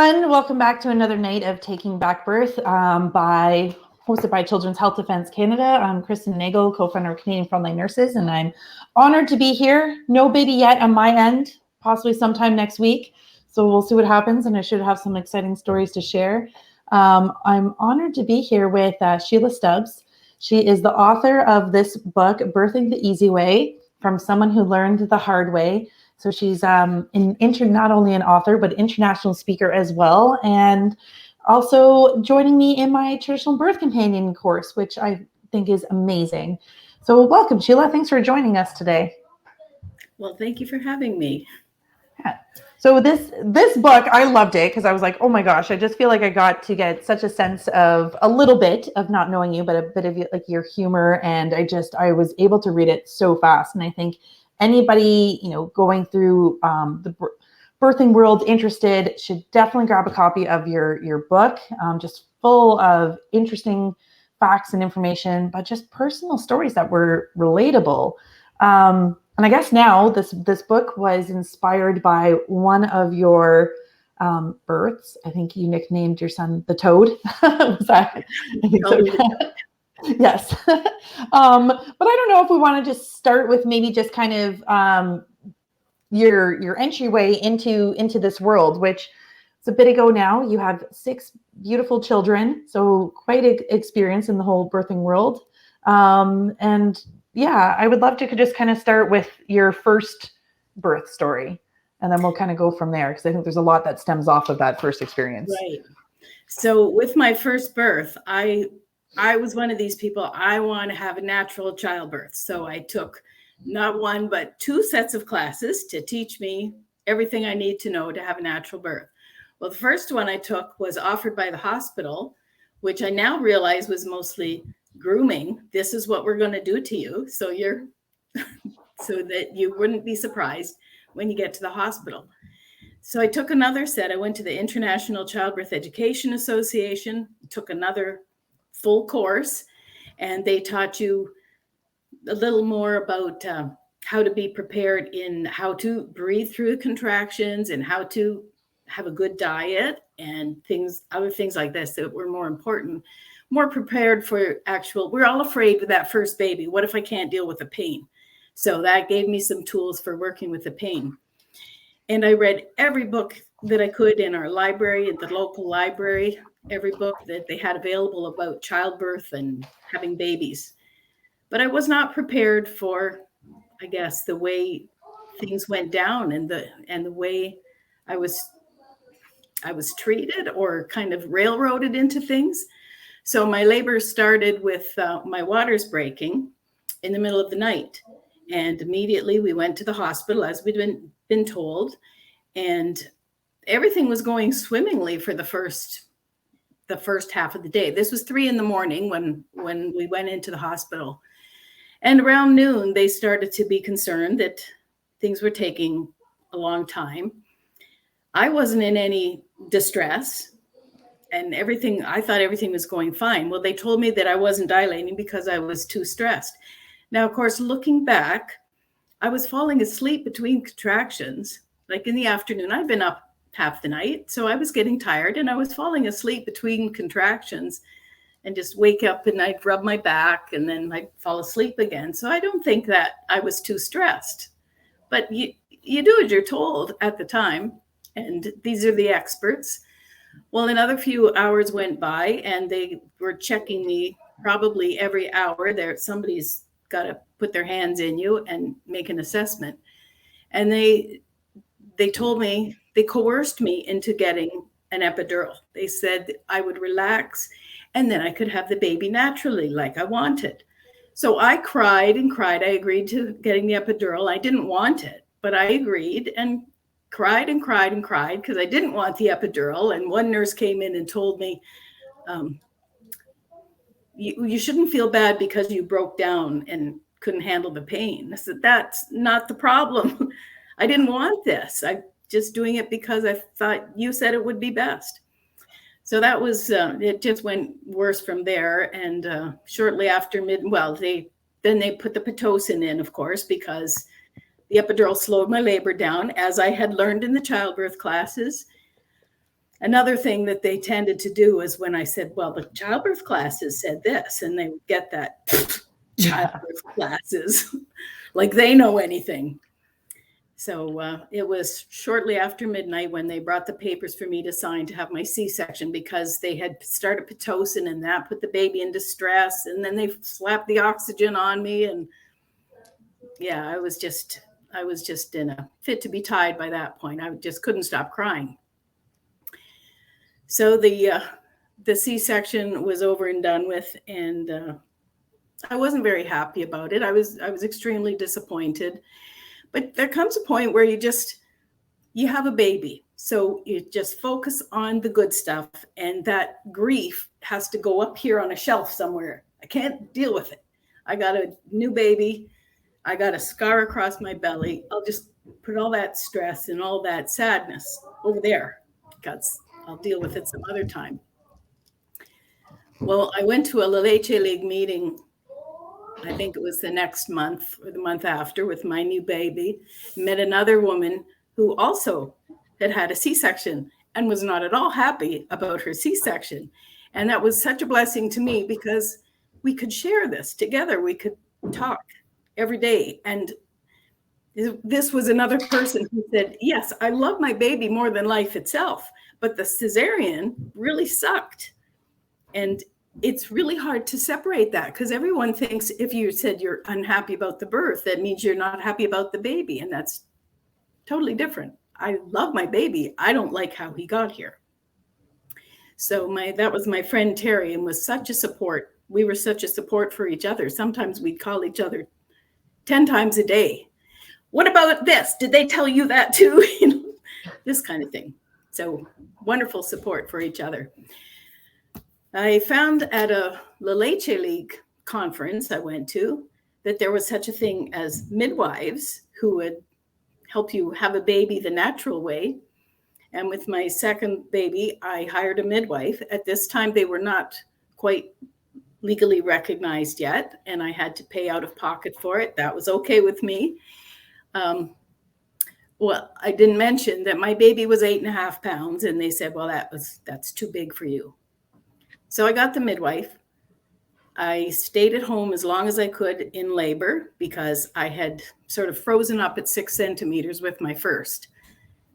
everyone. Welcome back to another night of Taking Back Birth hosted by Children's Health Defence Canada. I'm Kristen Nagle, co-founder of Canadian Frontline Nurses, and I'm honored to be here. No baby yet on my end, possibly sometime next week. So we'll see what happens, and I should have some exciting stories to share. I'm honored to be here with Sheila Stubbs. She is the author of this book, Birthing the Easy Way, from someone who learned the hard way. So she's not only an author, but international speaker as well. And also joining me in my traditional birth companion course, which I think is amazing. So welcome, Sheila. Thanks for joining us today. Well, thank you for having me. Yeah. So this book, I loved it because I was like, oh my gosh, I just feel like I got to get such a sense of a little bit of not knowing you, but a bit of like your humor. And I was able to read it so fast. And I think anybody, going through the birthing world interested should definitely grab a copy of your book, just full of interesting facts and information, but just personal stories that were relatable. And I guess now this book was inspired by one of your births. I think you nicknamed your son the Toad. Was that? I think so. Yes. But I don't know if we want to just start with maybe just kind of your entryway into this world, which is a bit ago now. You have 6 beautiful children, so quite an experience in the whole birthing world. And yeah, I would love to just kind of start with your first birth story, and then we'll kind of go from there, because I think there's a lot that stems off of that first experience. Right. So with my first birth, I was one of these people, I want to have a natural childbirth. So I took not one, but 2 sets of classes to teach me everything I need to know to have a natural birth. Well, the first one I took was offered by the hospital, which I now realize was mostly grooming. This is what we're going to do to you. So so that you wouldn't be surprised when you get to the hospital. So I took another set. I went to the International Childbirth Education Association, took another full course, and they taught you a little more about how to be prepared in how to breathe through the contractions and how to have a good diet and other things like this that were more important, more prepared for we're all afraid with that first baby. What if I can't deal with the pain? So that gave me some tools for working with the pain. And I read every book that I could in our library, at the local library, every book that they had available about childbirth and having babies. But I was not prepared for, I guess, the way things went down and the way I was treated or kind of railroaded into things. So my labor started with my waters breaking in the middle of the night. And immediately we went to the hospital, as we'd been told. And everything was going swimmingly for the first half of the day. This was 3 a.m. when we went into the hospital. And around noon, they started to be concerned that things were taking a long time. I wasn't in any distress, and I thought everything was going fine. Well, they told me that I wasn't dilating because I was too stressed. Now, of course, looking back, I was falling asleep between contractions, like in the afternoon. I'd been up half the night, so I was getting tired, and I was falling asleep between contractions and just wake up and I'd rub my back and then I'd fall asleep again. So I don't think that I was too stressed, but you do as you're told at the time. And these are the experts. Well, another few hours went by and they were checking me probably every hour. Somebody's got to put their hands in you and make an assessment. And they told me, they coerced me into getting an epidural. They said I would relax and then I could have the baby naturally like I wanted. So I cried and cried. I agreed to getting the epidural. I didn't want it, but I agreed and cried and cried and cried because I didn't want the epidural. And one nurse came in and told me, you shouldn't feel bad because you broke down and couldn't handle the pain. I said, that's not the problem. I didn't want this. I'm just doing it because I thought you said it would be best. So that was, it just went worse from there. And shortly after they put the Pitocin in, of course, because the epidural slowed my labor down, as I had learned in the childbirth classes. Another thing that they tended to do is when I said, well, the childbirth classes said this, and they would get that childbirth classes, like they know anything. So it was shortly after midnight when they brought the papers for me to sign to have my C-section, because they had started Pitocin and that put the baby in distress. And then they slapped the oxygen on me. And yeah, I was just in a fit to be tied by that point. I just couldn't stop crying. So the C-section was over and done with, and I wasn't very happy about it. I was extremely disappointed. But there comes a point where you have a baby. So you just focus on the good stuff, and that grief has to go up here on a shelf somewhere. I can't deal with it. I got a new baby. I got a scar across my belly. I'll just put all that stress and all that sadness over there, because I'll deal with it some other time. Well, I went to a La Leche League meeting, I think it was the next month or the month after, with my new baby, met another woman who also had a C-section and was not at all happy about her C-section. And that was such a blessing to me, because we could share this together. We could talk every day. And this was another person who said, yes, I love my baby more than life itself, but the cesarean really sucked. And it's really hard to separate that, because everyone thinks if you said you're unhappy about the birth, that means you're not happy about the baby. And that's totally different. I love my baby. I don't like how he got here. So that was my friend Terry, and was such a support. We were such a support for each other. Sometimes we'd call each other 10 times a day. What about this? Did they tell you that too? This kind of thing. So wonderful support for each other. I found at a La Leche League conference I went to that there was such a thing as midwives who would help you have a baby the natural way. And with my second baby, I hired a midwife. At this time, they were not quite legally recognized yet, and I had to pay out of pocket for it. That was okay with me. Well, I didn't mention that my baby was 8.5 pounds, and they said, well, that's too big for you. So I got the midwife. I stayed at home as long as I could in labor, because I had sort of frozen up at 6 centimeters with my first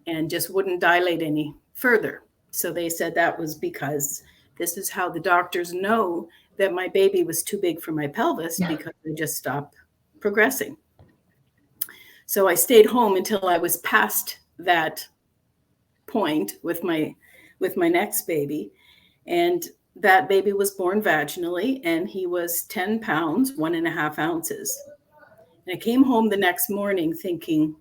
and just wouldn't dilate any further. So they said that was because this is how the doctors know that my baby was too big for my pelvis, because I just stopped progressing. So I stayed home until I was past that point with my next baby. And that baby was born vaginally, and he was 10 pounds, 1.5 ounces. And I came home the next morning thinking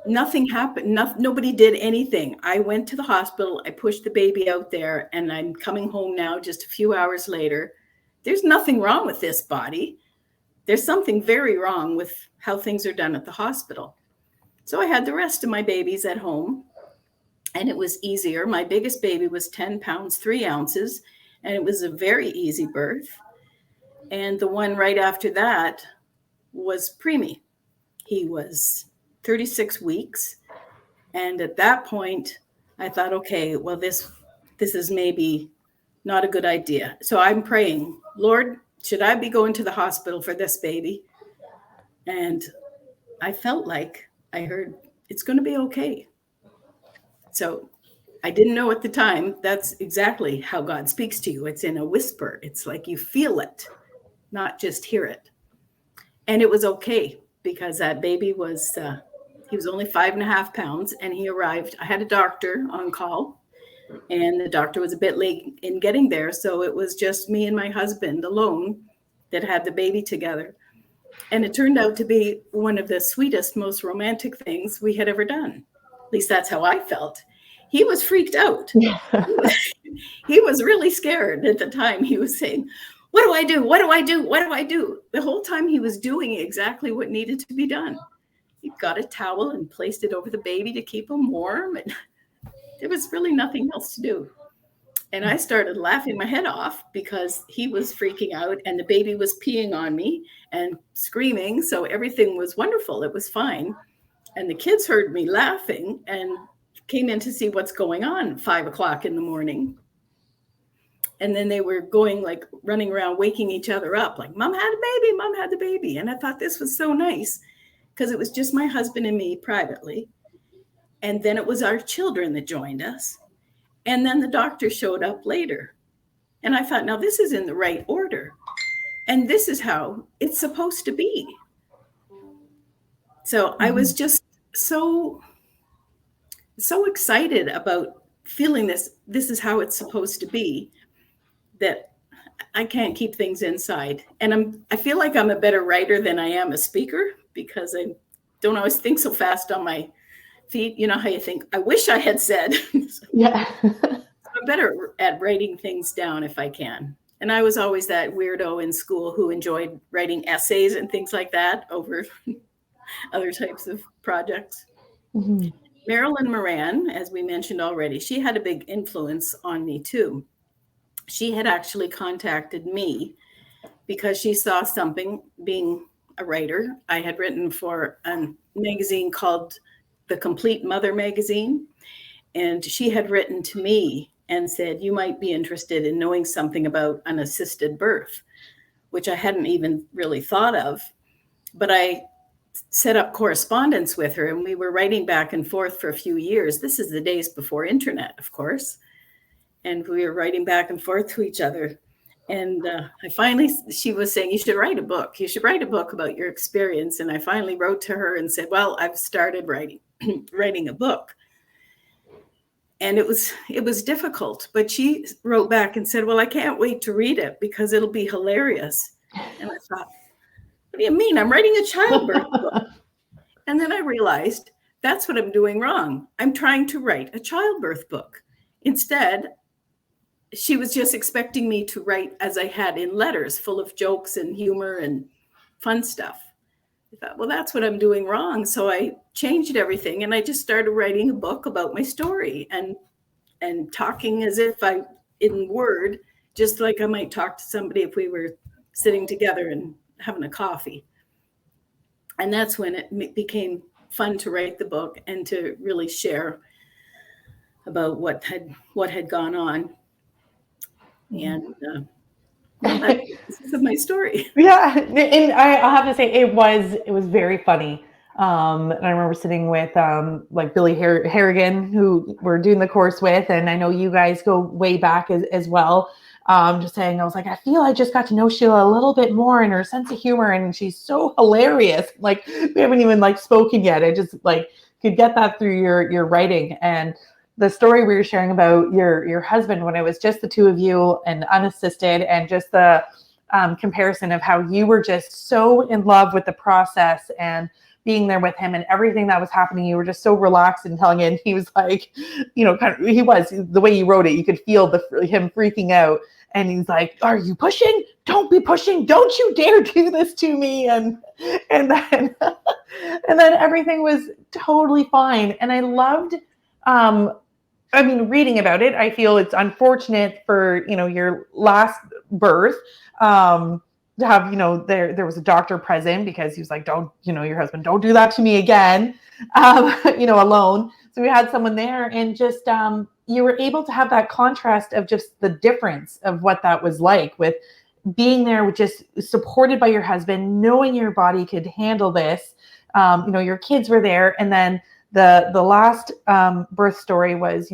nothing happened. Nobody did anything. I went to the hospital. I pushed the baby out there, and I'm coming home now just a few hours later. There's nothing wrong with this body. There's something very wrong with how things are done at the hospital. So I had the rest of my babies at home, and it was easier. My biggest baby was 10 pounds, 3 ounces, and it was a very easy birth. And the one right after that was preemie. He was 36 weeks. And at that point, I thought, okay, well, this is maybe not a good idea. So I'm praying, Lord, should I be going to the hospital for this baby? And I felt like I heard, it's going to be okay. So I didn't know at the time, that's exactly how God speaks to you. It's in a whisper. It's like you feel it, not just hear it. And it was okay, because that baby was, he was only 5.5 pounds, and he arrived. I had a doctor on call, and the doctor was a bit late in getting there. So it was just me and my husband alone that had the baby together. And it turned out to be one of the sweetest, most romantic things we had ever done. At least that's how I felt. He was freaked out. He was really scared at the time. He was saying, what do I do? What do I do? What do I do? The whole time he was doing exactly what needed to be done. He got a towel and placed it over the baby to keep him warm. And there was really nothing else to do. And I started laughing my head off, because he was freaking out and the baby was peeing on me and screaming. So everything was wonderful. It was fine. And the kids heard me laughing, and came in to see what's going on at 5 o'clock in the morning. And then they were going, like, running around, waking each other up, like, Mom had a baby, Mom had the baby. And I thought this was so nice because it was just my husband and me privately. And then it was our children that joined us. And then the doctor showed up later. And I thought, now this is in the right order. And this is how it's supposed to be. So I was just so excited about feeling this is how it's supposed to be, that I can't keep things inside. And I feel like I'm a better writer than I am a speaker, because I don't always think so fast on my feet. You know how you think, I wish I had said. Yeah. I'm better at writing things down if I can. And I was always that weirdo in school who enjoyed writing essays and things like that over other types of projects. Mm-hmm. Marilyn Moran, as we mentioned already, she had a big influence on me too. She had actually contacted me because she saw something, being a writer. I had written for a magazine called The Complete Mother magazine. And she had written to me and said, you might be interested in knowing something about an assisted birth, which I hadn't even really thought of. But I set up correspondence with her, and we were writing back and forth for a few years. This is the days before internet, of course. And we were writing back and forth to each other. And she was saying, you should write a book. You should write a book about your experience. And I finally wrote to her and said, well, I've started writing a book. And it was difficult, but she wrote back and said, well, I can't wait to read it because it'll be hilarious. And I thought, what do you mean? I'm writing a childbirth book. And then I realized that's what I'm doing wrong. I'm trying to write a childbirth book. Instead, she was just expecting me to write as I had in letters, full of jokes and humor and fun stuff. I thought, well, that's what I'm doing wrong. So I changed everything, and I just started writing a book about my story and talking as if in word, just like I might talk to somebody if we were sitting together and having a coffee. And that's when it became fun to write the book and to really share about what had gone on. And this is my story. Yeah, and I'll have to say it was very funny. And I remember sitting with like Billy Harrigan, who we're doing the course with, and I know you guys go way back as well. Just saying, I was like, I feel I just got to know Sheila a little bit more, and her sense of humor, and she's so hilarious. Like, we haven't even like spoken yet. I just like could get that through your writing. And the story we were sharing about your husband, when it was just the two of you and unassisted, and just the comparison of how you were just so in love with the process and being there with him and everything that was happening. You were just so relaxed and telling it. And he was like, the way you wrote it, you could feel him freaking out. And he's like, are you pushing? Don't be pushing. Don't you dare do this to me. And then everything was totally fine. And I loved, reading about it, I feel it's unfortunate for, your last birth, to have, there was a doctor present, because he was like, don't, your husband, don't do that to me again, alone. So we had someone there, and just, you were able to have that contrast of just the difference of what that was like, with being there, with just supported by your husband, knowing your body could handle this. Your kids were there. And then the last birth story was,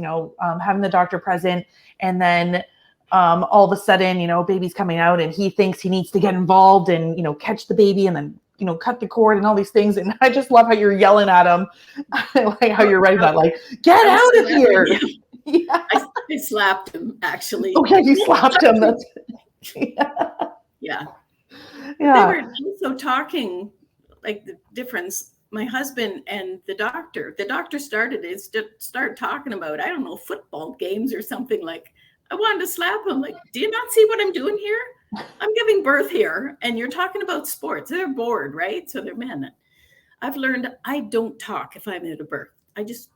having the doctor present, and then all of a sudden, baby's coming out, and he thinks he needs to get involved and, catch the baby, and then, cut the cord and all these things. And I just love how you're yelling at him, like how you're writing that, like, get out of here. Yeah. I slapped him, actually. Okay, you slapped him. That's yeah. They Yeah. were also talking, like, the difference. My husband and the doctor started talking about, I don't know, football games or something. Like, I wanted to slap him. Like, do you not see what I'm doing here? I'm giving birth here, and you're talking about sports. They're bored, right? So they're men. I've learned I don't talk if I'm at a birth. I just,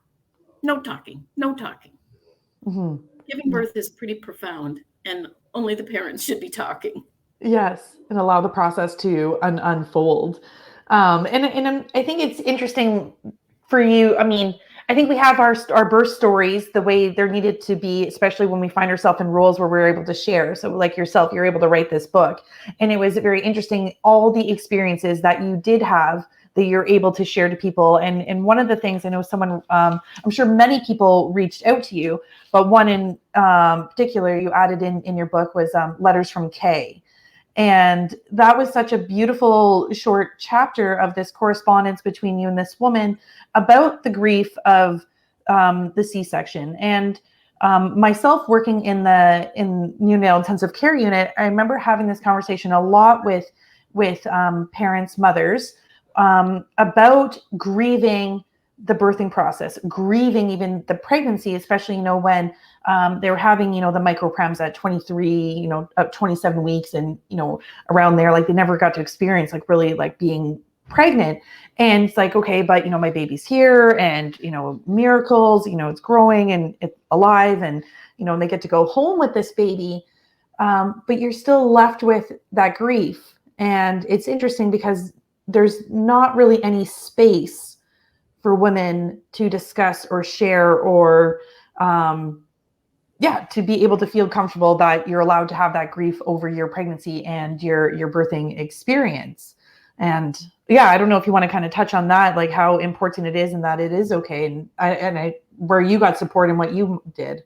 no talking. Mm-hmm. Giving birth is pretty profound, and only the parents should be talking. Yes, and allow the process to unfold. And I think it's interesting for you. I think we have our birth stories the way they're needed to be, especially when we find ourselves in roles where we're able to share. So like yourself, you're able to write this book. And it was very interesting, all the experiences that you did have that you're able to share to people. And one of the things I know someone, I'm sure many people reached out to you, but one in particular you added in your book was Letters from Kay. And that was such a beautiful short chapter of this correspondence between you and this woman about the grief of the C-section. And myself working in neonatal intensive care unit, I remember having this conversation a lot with parents, mothers, about grieving the birthing process, grieving even the pregnancy, especially, when they were having, the microprems at 23, up 27 weeks and, around there, like they never got to experience like really like being pregnant. And it's like, okay, but, my baby's here and, miracles, it's growing and it's alive and, they get to go home with this baby. But you're still left with that grief. And it's interesting because there's not really any space for women to discuss or share or, to be able to feel comfortable that you're allowed to have that grief over your pregnancy and your birthing experience. And I don't know if you want to kind of touch on that, like how important it is and that it is okay. And where you got support and what you did.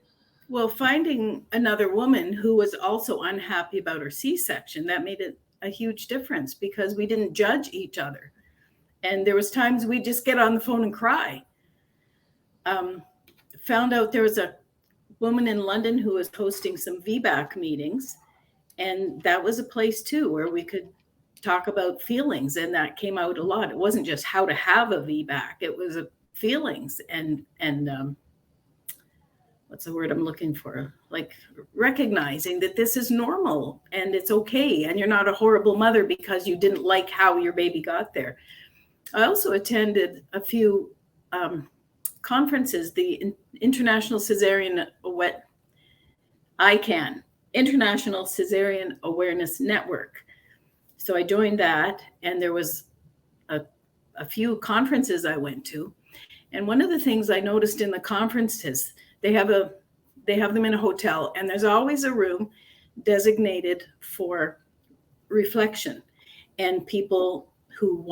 Well, finding another woman who was also unhappy about her C-section, that made it a huge difference because we didn't judge each other. And there was times we just get on the phone and cry. Found out there was a woman in London who was hosting some VBAC meetings. And that was a place too, where we could talk about feelings. And that came out a lot. It wasn't just how to have a VBAC. It was feelings and what's the word I'm looking for? Like recognizing that this is normal and it's okay. And you're not a horrible mother because you didn't like how your baby got there. I also attended a few conferences, the International Cesarean International Cesarean Awareness Network. So I joined that, and there was a few conferences I went to. And one of the things I noticed in the conferences, they have them in a hotel, and there's always a room designated for reflection and people who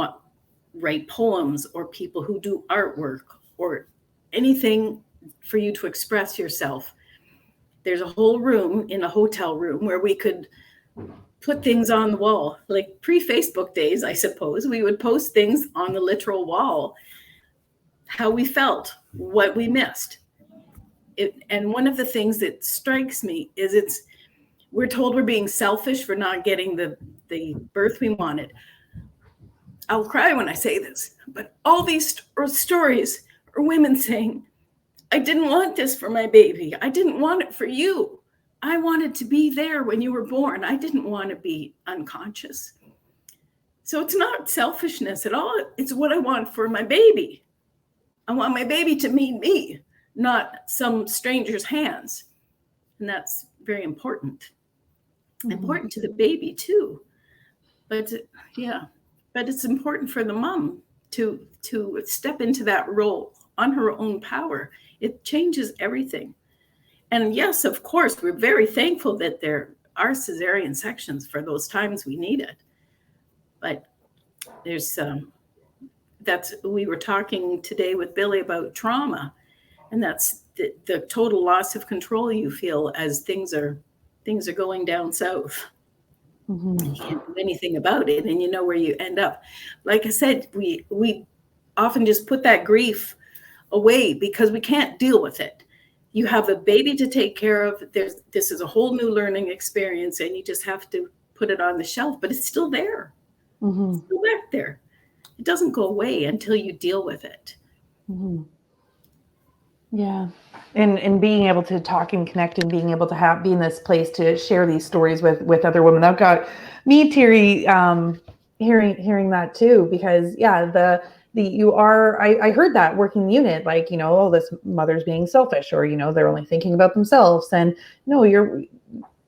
write poems or people who do artwork or anything for you to express yourself. There's a whole room in a hotel room where we could put things on the wall, like pre-Facebook days, I suppose. We would post things on the literal wall, how we felt, what we missed. And one of the things that strikes me is we're told we're being selfish for not getting the birth we wanted. I'll cry when I say this, but all these stories are women saying, I didn't want this for my baby. I didn't want it for you. I wanted to be there when you were born. I didn't want to be unconscious. So it's not selfishness at all. It's what I want for my baby. I want my baby to meet me, not some stranger's hands. And that's very important. Mm-hmm. Important to the baby too. But it's important for the mom to step into that role on her own power. It changes everything. And yes, of course, we're very thankful that there are cesarean sections for those times we need it. But there's we were talking today with Billy about trauma, and that's the total loss of control you feel as things are going down south. Mm-hmm. You can't do anything about it, and you know where you end up. Like I said, we often just put that grief away because we can't deal with it. You have a baby to take care of. This is a whole new learning experience, and you just have to put it on the shelf, but it's still there. Mm-hmm. It's still back there. It doesn't go away until you deal with it. Mm-hmm. Yeah. And being able to talk and connect and being able to be in this place to share these stories with other women. That got me teary, hearing that too, because I heard that working unit, like, this mother's being selfish or, they're only thinking about themselves. And no,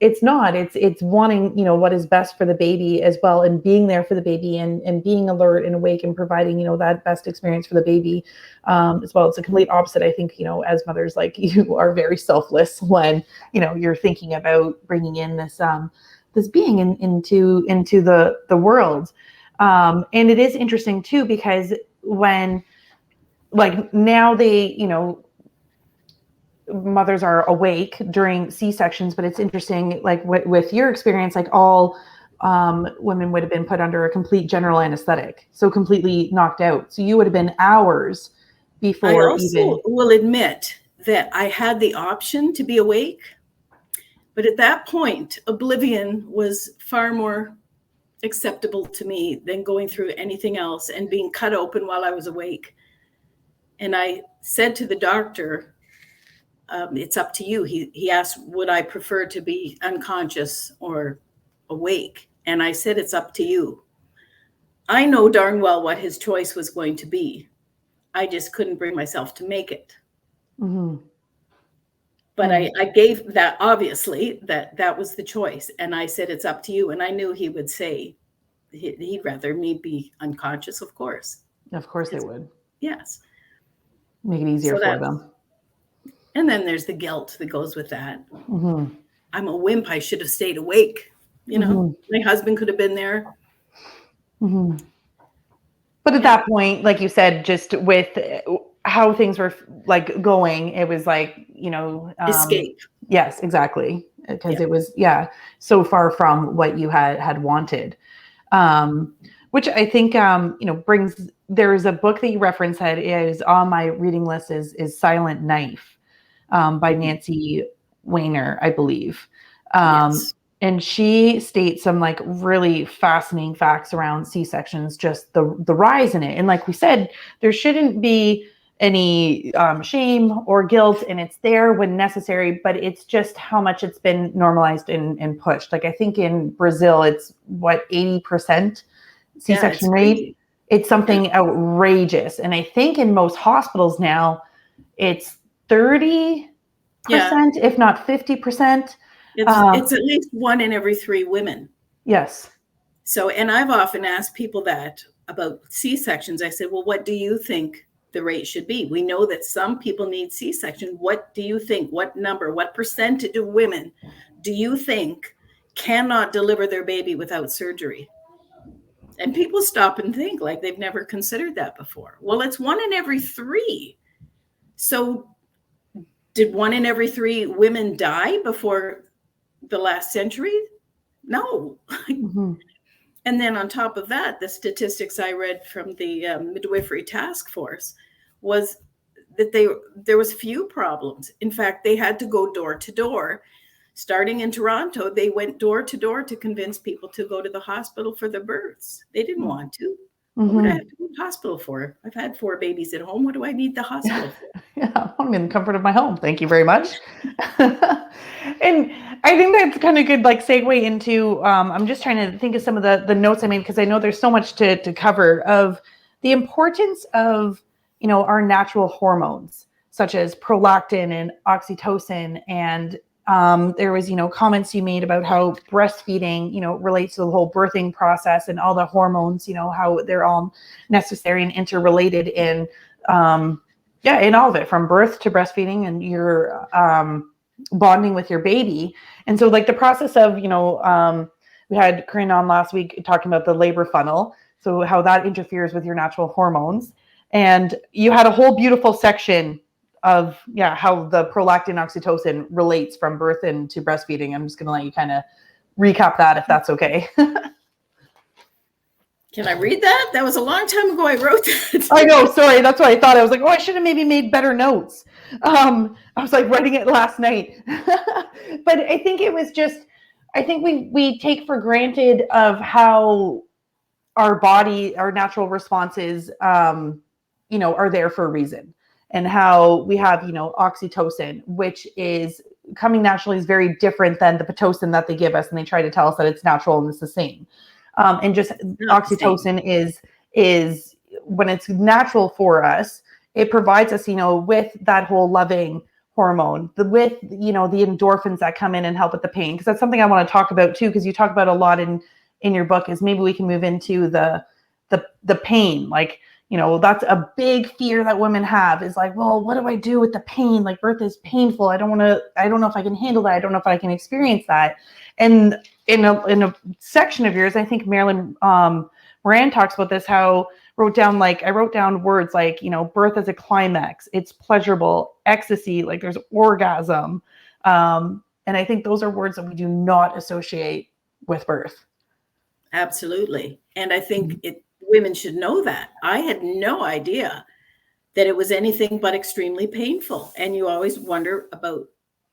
it's not, it's wanting, you know, what is best for the baby as well, and being there for the baby, and being alert and awake and providing, you know, that best experience for the baby, as well. It's a complete opposite. I think, you know, as mothers, like, you are very selfless when, you know, you're thinking about bringing in this, this being into the world. And it is interesting too, because when, like, now they, you know, mothers are awake during C-sections, but it's interesting, like with your experience, like all women would have been put under a complete general anesthetic, so completely knocked out. So you would have been hours I before also even. will admit that I had the option to be awake, but at that point, oblivion was far more acceptable to me than going through anything else and being cut open while I was awake. And I said to the doctor, it's up to you. He asked, would I prefer to be unconscious or awake? And I said, it's up to you. I know darn well what his choice was going to be. I just couldn't bring myself to make it. Mm-hmm. But I gave that, obviously, that was the choice. And I said, it's up to you. And I knew he would say he'd rather me be unconscious, of course. Of course they would. Yes. Make it easier for them. And then there's the guilt that goes with that. Mm-hmm. I'm a wimp. I should have stayed awake. You know, my husband could have been there. Mm-hmm. But at that point, like you said, just with how things were like going, it was like, you know, escape. Yes, exactly. Because it was, so far from what you had wanted. Which I think, you know, brings, there's a book that you referenced that is on my reading list is Silent Knife, by Nancy Weiner, I believe. Yes. And she states some like really fascinating facts around C-sections, just the rise in it. And like we said, there shouldn't be any shame or guilt, and it's there when necessary, but it's just how much it's been normalized and pushed. Like I think in Brazil, it's what, 80% C-section rate. It's something outrageous. And I think in most hospitals now, it's 30%, if not 50%. It's at least 1 in every 3 women. Yes. So, and I've often asked people that about C-sections. I said, well, what do you think the rate should be? We know that some people need C-section. What do you think? What number, what percentage of women do you think cannot deliver their baby without surgery? And people stop and think like they've never considered that before. Well, it's 1 in every 3. So did 1 in every 3 women die before the last century? No. Mm-hmm. And then on top of that, the statistics I read from the midwifery task force was that there was few problems. In fact, they had to go door to door. Starting in Toronto, they went door to door to convince people to go to the hospital for their births. They didn't want to. What would I have to go to the hospital for? I've had 4 babies at home. What do I need the hospital for? Yeah, I'm in the comfort of my home. Thank you very much. And I think that's kind of good, like segue into, I'm just trying to think of some of the notes I made, because I know there's so much to cover, of the importance of, you know, our natural hormones, such as prolactin and oxytocin. And there was, you know, comments you made about how breastfeeding, you know, relates to the whole birthing process and all the hormones, you know, how they're all necessary and interrelated in, in all of it, from birth to breastfeeding and your bonding with your baby. And so like the process of, you know, we had Corinne on last week talking about the labor funnel. So how that interferes with your natural hormones. And you had a whole beautiful section of how the prolactin oxytocin relates from birth into breastfeeding. I'm just going to let you kind of recap that, if that's okay. Can I read that? That was a long time ago I wrote that. I know, sorry. That's what I thought. I was like, I should have maybe made better notes. I was like writing it last night. But I think it was just, I think we take for granted of how our body, our natural responses, you know, are there for a reason. And how we have, you know, oxytocin, which is coming naturally, is very different than the Pitocin that they give us. And they try to tell us that it's natural and it's the same. And just oxytocin is when it's natural for us, it provides us, you know, with that whole loving hormone, with, you know, the endorphins that come in and help with the pain. Because that's something I want to talk about too, because you talk about a lot in your book, is maybe we can move into the pain. Like, you know, that's a big fear that women have, is like, well, what do I do with the pain? Like, birth is painful. I don't know if I can handle that. I don't know if I can experience that. And in a section of yours, I think Marilyn Moran talks about this, how I wrote down words like, you know, birth as a climax, it's pleasurable, ecstasy, like there's orgasm. And I think those are words that we do not associate with birth. Absolutely. And I think women should know that. I had no idea that it was anything but extremely painful. And you always wonder about,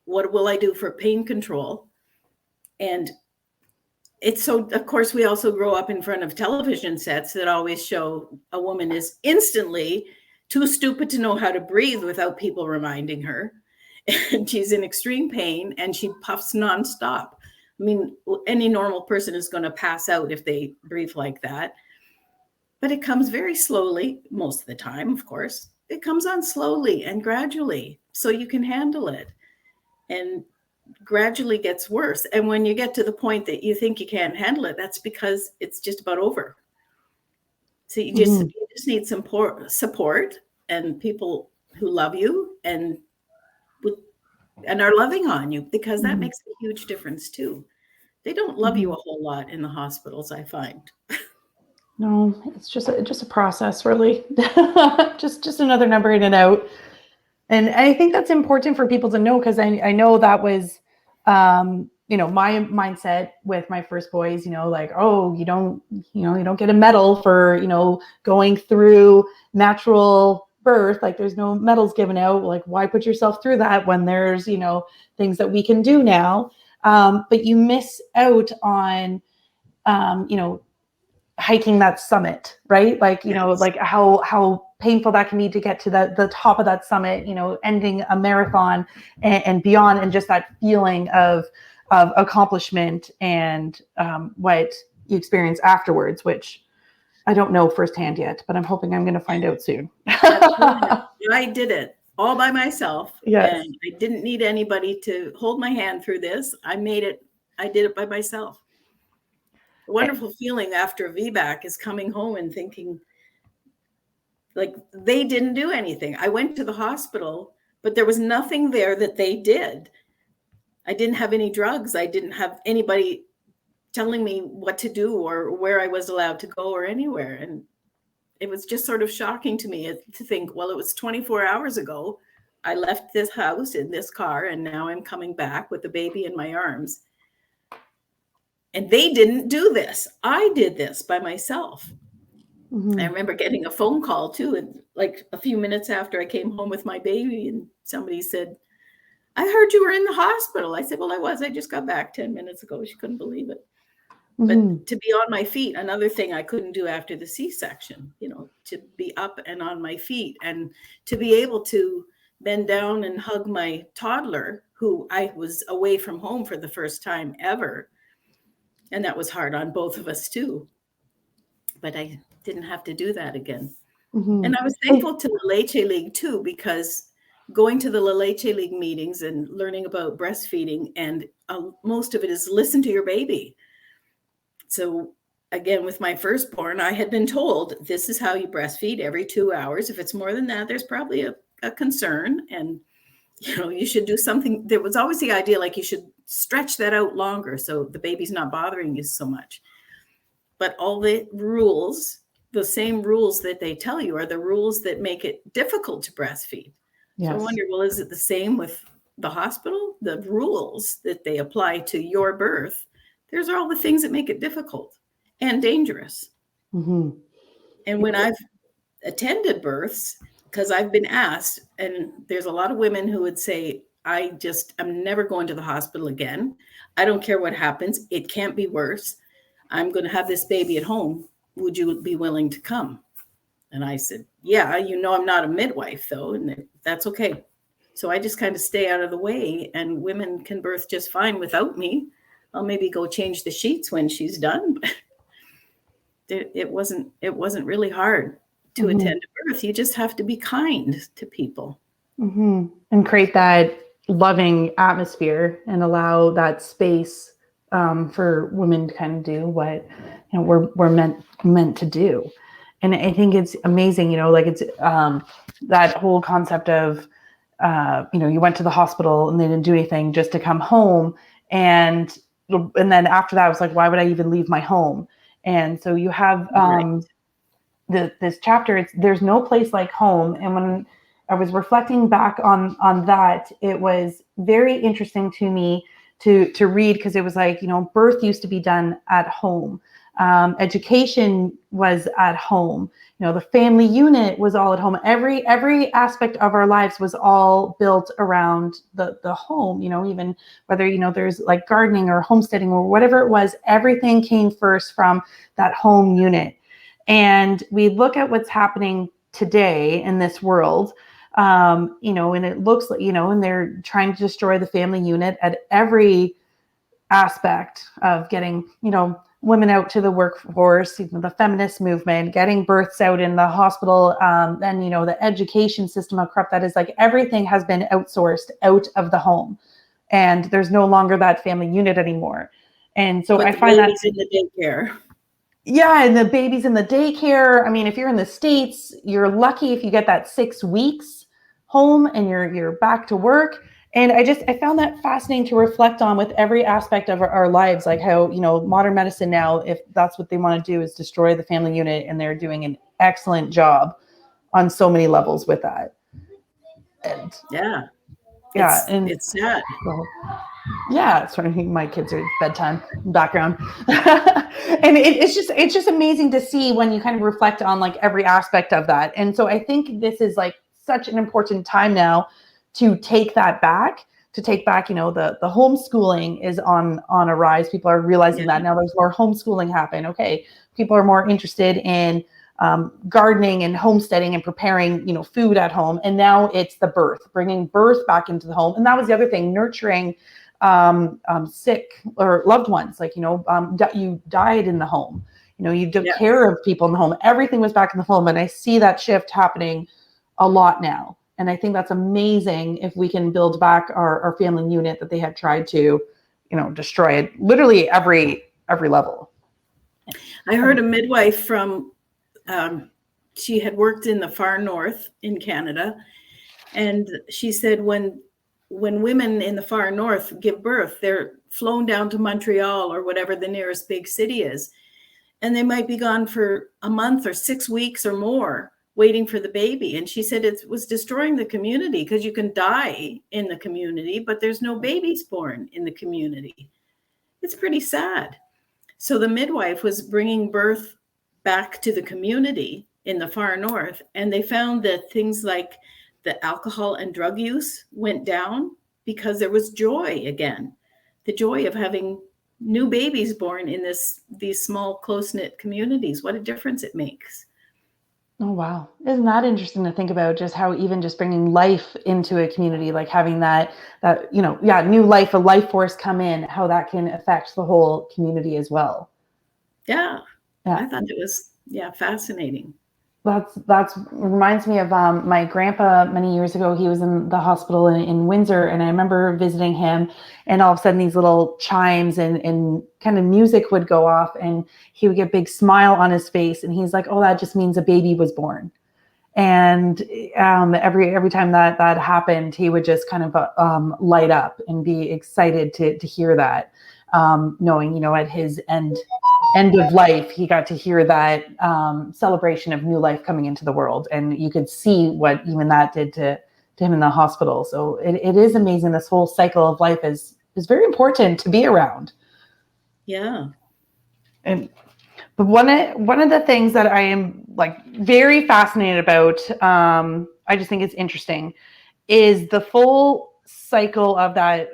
what will I do for pain control? And it's so, of course, we also grow up in front of television sets that always show a woman is instantly too stupid to know how to breathe without people reminding her. And she's in extreme pain and she puffs nonstop. I mean, any normal person is going to pass out if they breathe like that. But it comes very slowly, most of the time, of course. It comes on slowly and gradually, so you can handle it. And gradually gets worse. And when you get to the point that you think you can't handle it, that's because it's just about over. So you just need some support and people who love you and are loving on you, because that makes a huge difference too. They don't love you a whole lot in the hospitals, I find. No, it's just a process, really. just another number in and out. And I think that's important for people to know, because I know that was, you know, my mindset with my first boys, you know, like, oh, you don't get a medal for, you know, going through natural birth. Like, there's no medals given out. Like, why put yourself through that when there's, you know, things that we can do now? But you miss out on, you know, hiking that summit, right? Like, you know, like how painful that can be to get to the top of that summit, you know, ending a marathon and beyond, and just that feeling of accomplishment and what you experience afterwards, which I don't know firsthand yet, but I'm hoping I'm going to find out soon. I did it all by myself. Yes. And I didn't need anybody to hold my hand through this. I did it by myself. The wonderful feeling after VBAC is coming home and thinking, like, they didn't do anything. I went to the hospital, but there was nothing there that they did. I didn't have any drugs. I didn't have anybody telling me what to do or where I was allowed to go or anywhere. And it was just sort of shocking to me to think, well, it was 24 hours ago. I left this house in this car, and now I'm coming back with the baby in my arms. And they didn't do this. I did this by myself. I remember getting a phone call too, and like a few minutes after I came home with my baby, and somebody said, I heard you were in the hospital. I said, well, I was. I just got back 10 minutes ago. She couldn't believe it. But to be on my feet, another thing I couldn't do after the C-section, you know, to be up and on my feet, and to be able to bend down and hug my toddler, who I was away from home for the first time ever. And that was hard on both of us too. But I didn't have to do that again. And I was thankful to the Leche League too, because going to the La Leche League meetings and learning about breastfeeding, and most of it is listen to your baby. So again, with my firstborn, I had been told this is how you breastfeed every 2 hours. If it's more than that, there's probably a concern, and you know, you should do something. There was always the idea like you should stretch that out longer so the baby's not bothering you so much. But all the rules, the same rules that they tell you, are the rules that make it difficult to breastfeed. Yes. So I wonder, well, is it the same with the hospital? The rules that they apply to your birth, there's all the things that make it difficult and dangerous. And when I've attended births, because I've been asked, and there's a lot of women who would say, I'm never going to the hospital again. I don't care what happens. It can't be worse. I'm going to have this baby at home. Would you be willing to come? And I said, yeah, you know, I'm not a midwife though. And that's okay. So I just kind of stay out of the way, and women can birth just fine without me. I'll maybe go change the sheets when she's done. It wasn't really hard to attend a birth. You just have to be kind to people. Mm-hmm. And create that loving atmosphere and allow that space for women to kind of do what we're meant to do. And I think it's amazing, like it's that whole concept of you went to the hospital and they didn't do anything just to come home, and then after that I was like, why would I even leave my home? And so you have Right. this chapter, there's no place like home. And when I was reflecting back on that, it was very interesting to me to read, because it was like, birth used to be done at home. Education was at home. The family unit was all at home. Every aspect of our lives was all built around the home. Even whether there's like gardening or homesteading or whatever it was, everything came first from that home unit. And we look at what's happening today in this world, and it looks like, and they're trying to destroy the family unit at every aspect of getting, women out to the workforce, the feminist movement, getting births out in the hospital, then, the education system, how corrupt that is. Like everything has been outsourced out of the home, and there's no longer that family unit anymore. And so Put I the find that, babies in the daycare. yeah, and the babies in the daycare. I mean, if you're in the States, you're lucky if you get that 6 weeks home and you're back to work. And I found that fascinating to reflect on with every aspect of our lives, like how, modern medicine now, if that's what they want to do, is destroy the family unit, and they're doing an excellent job on so many levels with that. And Yeah. yeah, and It's sad. well, yeah, sorry, my kids are bedtime background. And it's just amazing to see when you kind of reflect on like every aspect of that. And so I think this is like such an important time now to take that back, the homeschooling is on a rise. People are realizing Yeah. that now there's more homeschooling happen. Okay, people are more interested in gardening and homesteading and preparing, food at home. And now it's the bringing birth back into the home. And that was the other thing, nurturing sick or loved ones, like, you died in the home, you took Yeah. care of people in the home. Everything was back in the home. And I see that shift happening a lot now. And I think that's amazing if we can build back our family unit that they had tried to, destroy it literally every level. I heard a midwife from, she had worked in the far north in Canada. And she said when women in the far north give birth, they're flown down to Montreal or whatever the nearest big city is. And they might be gone for a month or 6 weeks or more waiting for the baby. And she said it was destroying the community, because you can die in the community, but there's no babies born in the community. It's pretty sad. So the midwife was bringing birth back to the community in the far north. And they found that things like the alcohol and drug use went down because there was joy again. The joy of having new babies born in these small, close-knit communities. What a difference it makes. Oh, wow. Isn't that interesting to think about, just how even just bringing life into a community, like having that, new life, a life force come in, how that can affect the whole community as well. Yeah. Yeah. I thought it was, fascinating. That's reminds me of my grandpa many years ago. He was in the hospital in Windsor, and I remember visiting him, and all of a sudden these little chimes and kind of music would go off, and he would get a big smile on his face, and he's like, "Oh, that just means a baby was born." And every time that happened, he would just kind of light up and be excited to hear that, knowing, at his end of life, he got to hear that celebration of new life coming into the world. And you could see what even that did to him in the hospital. So it is amazing. This whole cycle of life is very important to be around. Yeah. And but one of the things that I am like very fascinated about, I just think it's interesting, is the full cycle of that.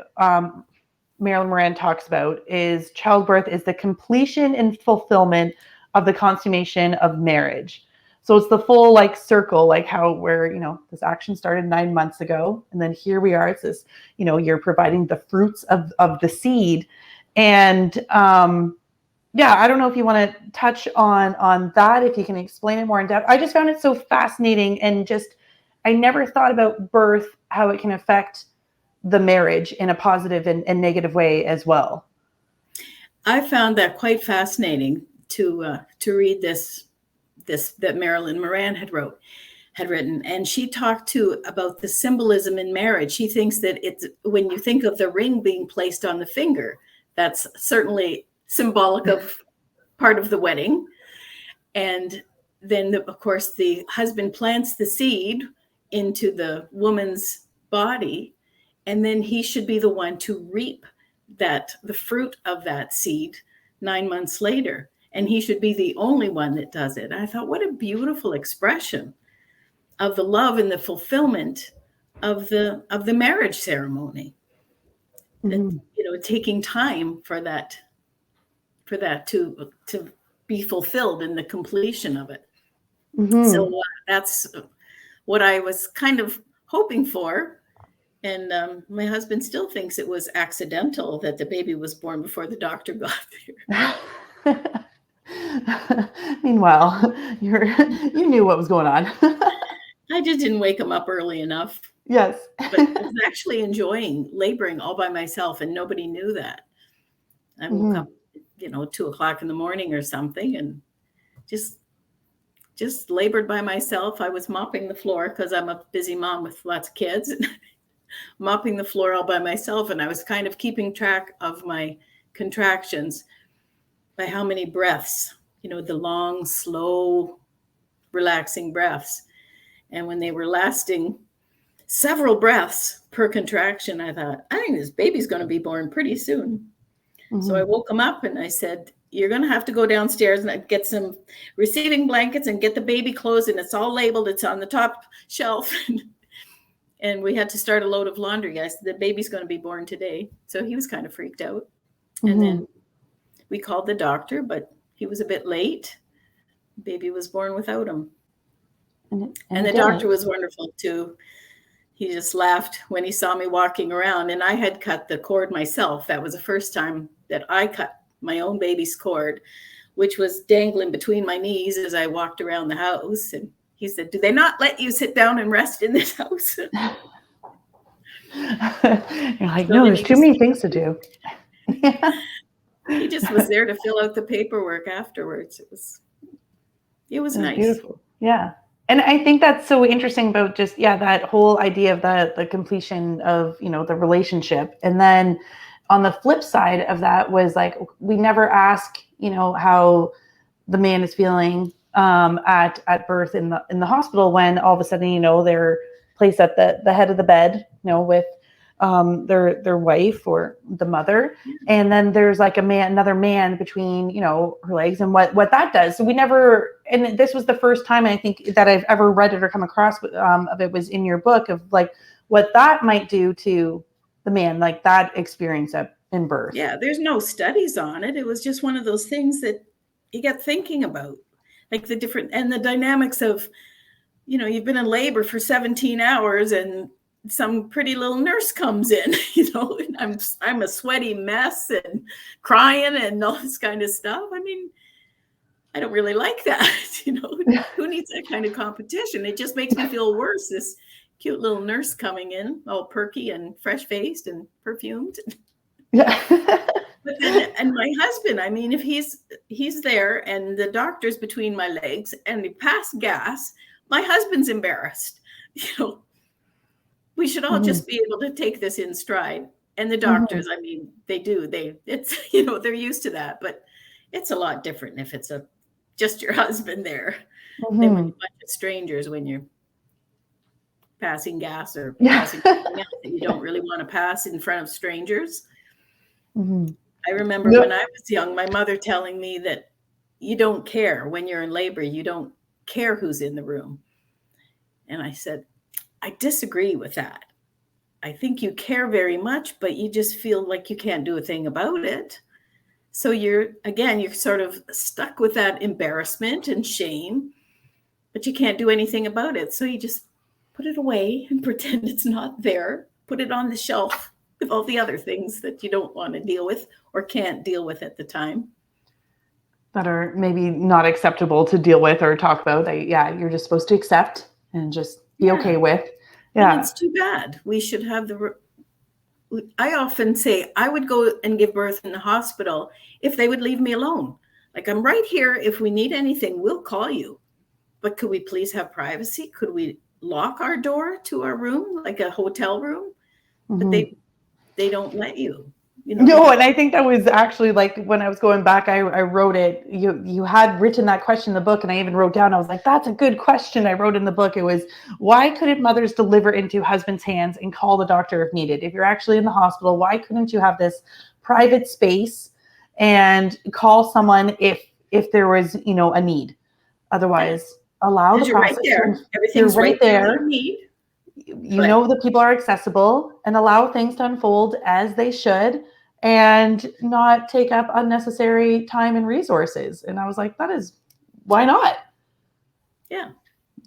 Marilyn Moran talks about is childbirth is the completion and fulfillment of the consummation of marriage. So it's the full like circle, like how where, this action started 9 months ago. And then here we are. It's this, you're providing the fruits of the seed. And yeah, I don't know if you want to touch on that, if you can explain it more in depth. I just found it so fascinating, and just I never thought about birth, how it can affect the marriage in a positive and negative way as well. I found that quite fascinating to read this that Marilyn Moran had written, and she talked too about the symbolism in marriage. She thinks that it's, when you think of the ring being placed on the finger, that's certainly symbolic of part of the wedding. And then, of course, the husband plants the seed into the woman's body, and then he should be the one to reap the fruit of that seed 9 months later. And he should be the only one that does it. I thought, what a beautiful expression of the love and the fulfillment of the marriage ceremony. Mm-hmm. Taking time for that to be fulfilled in the completion of it. Mm-hmm. So that's what I was kind of hoping for. And my husband still thinks it was accidental that the baby was born before the doctor got there. Meanwhile, you knew what was going on. I just didn't wake him up early enough. Yes. But I was actually enjoying laboring all by myself, and nobody knew that. I woke up, 2:00 in the morning or something, and just labored by myself. I was mopping the floor because I'm a busy mom with lots of kids. Mopping the floor all by myself, and I was kind of keeping track of my contractions by how many breaths, the long, slow, relaxing breaths. And when they were lasting several breaths per contraction, I thought, I think this baby's going to be born pretty soon. Mm-hmm. So I woke him up and I said, you're going to have to go downstairs and get some receiving blankets and get the baby clothes, and it's all labeled. It's on the top shelf. And we had to start a load of laundry. I said, the baby's going to be born today. So he was kind of freaked out. Mm-hmm. And then we called the doctor, but he was a bit late. Baby was born without him. And the doctor was wonderful too. He just laughed when he saw me walking around, and I had cut the cord myself. That was the first time that I cut my own baby's cord, which was dangling between my knees as I walked around the house. And he said, do they not let you sit down and rest in this house? You're like, no, there's too many things to do. He just was there to fill out the paperwork afterwards. It was nice. Beautiful. Yeah. And I think that's so interesting about just, that whole idea of the completion of, the relationship. And then on the flip side of that was like, we never ask, how the man is feeling at birth in the hospital, when all of a sudden, they're placed at the head of the bed, with their wife or the mother. And then there's like another man between, her legs, and what that does. So we never, and this was the first time I think that I've ever read it or come across of it was in your book, of like what that might do to the man, like that experience in birth. Yeah. There's no studies on it. It was just one of those things that you get thinking about, like the different, and the dynamics of, you've been in labor for 17 hours and some pretty little nurse comes in, and I'm a sweaty mess and crying and all this kind of stuff. I mean, I don't really like that. Who needs that kind of competition? It just makes me feel worse. This cute little nurse coming in, all perky and fresh faced and perfumed. Yeah. But then, and my husband, I mean, if he's there and the doctor's between my legs and he passed gas, my husband's embarrassed. We should all just be able to take this in stride. And the doctors, I mean, it's they're used to that, but it's a lot different if it's just your husband there than when you're a bunch of strangers, when you're passing gas or passing something else that you don't really want to pass in front of strangers. Mm-hmm. I remember when I was young, my mother telling me that you don't care when you're in labor. You don't care who's in the room. And I said, I disagree with that. I think you care very much, but you just feel like you can't do a thing about it. So you're sort of stuck with that embarrassment and shame, but you can't do anything about it. So you just put it away and pretend it's not there. Put it on the shelf with all the other things that you don't want to deal with or can't deal with at the time. That are maybe not acceptable to deal with or talk about. You're just supposed to accept and just be okay with. And Yeah. it's too bad. We should have I often say I would go and give birth in the hospital if they would leave me alone. Like, I'm right here. If we need anything, we'll call you. But could we please have privacy? Could we lock our door to our room, like a hotel room? But they don't let you. No, and I think that was actually like when I was going back, I wrote it. You had written that question in the book, and I even wrote down, I was like, that's a good question. I wrote in the book, it was, why couldn't mothers deliver into husbands' hands and call the doctor if needed? If you're actually in the hospital, why couldn't you have this private space and call someone if there was, a need? Otherwise, allow the process. Right there. Everything's right there. You need. You know that people are accessible, and allow things to unfold as they should, and not take up unnecessary time and resources. And I was like, why not? Yeah.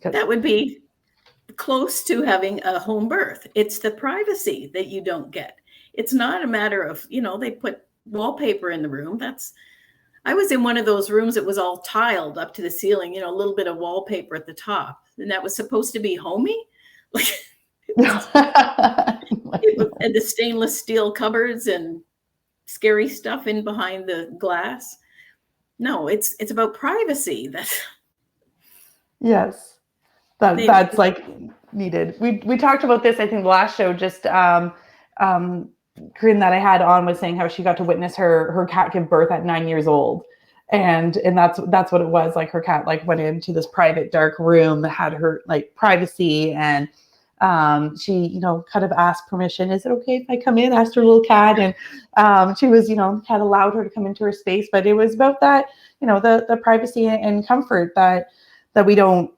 That would be close to having a home birth. It's the privacy that you don't get. It's not a matter of, they put wallpaper in the room. I was in one of those rooms that was all tiled up to the ceiling, a little bit of wallpaper at the top. And that was supposed to be homey. Like, and the stainless steel cupboards and scary stuff in behind the glass. No, it's about privacy. Yes, that's like needed. We talked about this, I think, the last show. Just Corinne that I had on was saying how she got to witness her cat give birth at 9 years old, and that's what it was. Like, her cat like went into this private dark room that had her like privacy, and she kind of asked permission. Is it okay if I come in? Asked her little cat, and she was had allowed her to come into her space. But it was about that, the privacy and comfort that we don't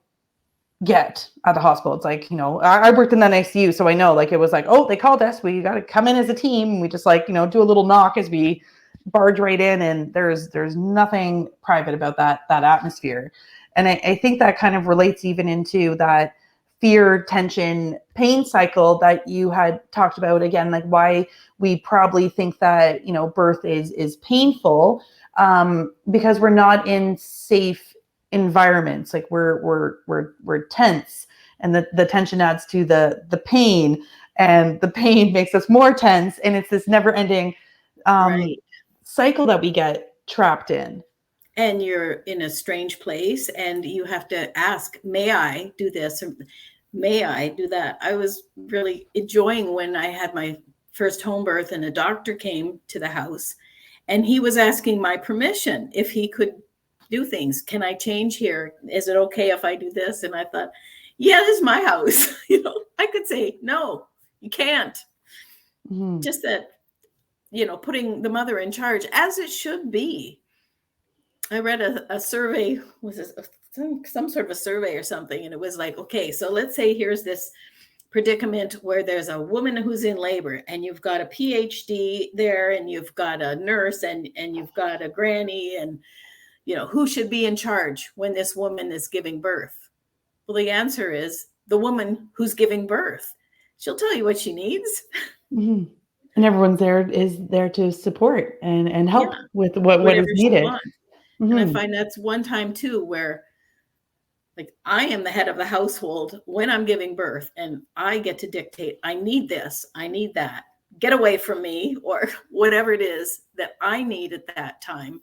get at the hospital. It's like, I worked in that ICU, so I know, like, it was like, oh, they called us, we got to come in as a team, and we just like, do a little knock as we barge right in, and there's nothing private about that atmosphere. And I think that kind of relates even into that fear, tension, pain cycle that you had talked about, again, like why we probably think that, birth is painful, because we're not in safe environments. Like, we're tense, and the tension adds to the pain, and the pain makes us more tense. And it's this never ending cycle that we get trapped in. And you're in a strange place, and you have to ask, may I do this? Or may I do that? I was really enjoying when I had my first home birth and a doctor came to the house, and he was asking my permission if he could do things. Can I change here? Is it okay if I do this? And I thought, yeah, this is my house. I could say, no, you can't. Mm-hmm. Just that, putting the mother in charge, as it should be. I read a survey, was it some sort of a survey or something, and it was like, okay, so let's say here's this predicament where there's a woman who's in labor, and you've got a PhD there, and you've got a nurse, and you've got a granny, and who should be in charge when this woman is giving birth? Well, the answer is the woman who's giving birth. She'll tell you what she needs. Mm-hmm. And everyone's there to support and help with what is needed. Mm-hmm. And I find that's one time too where, like, I am the head of the household when I'm giving birth, and I get to dictate, I need this, I need that, get away from me, or whatever it is that I need at that time.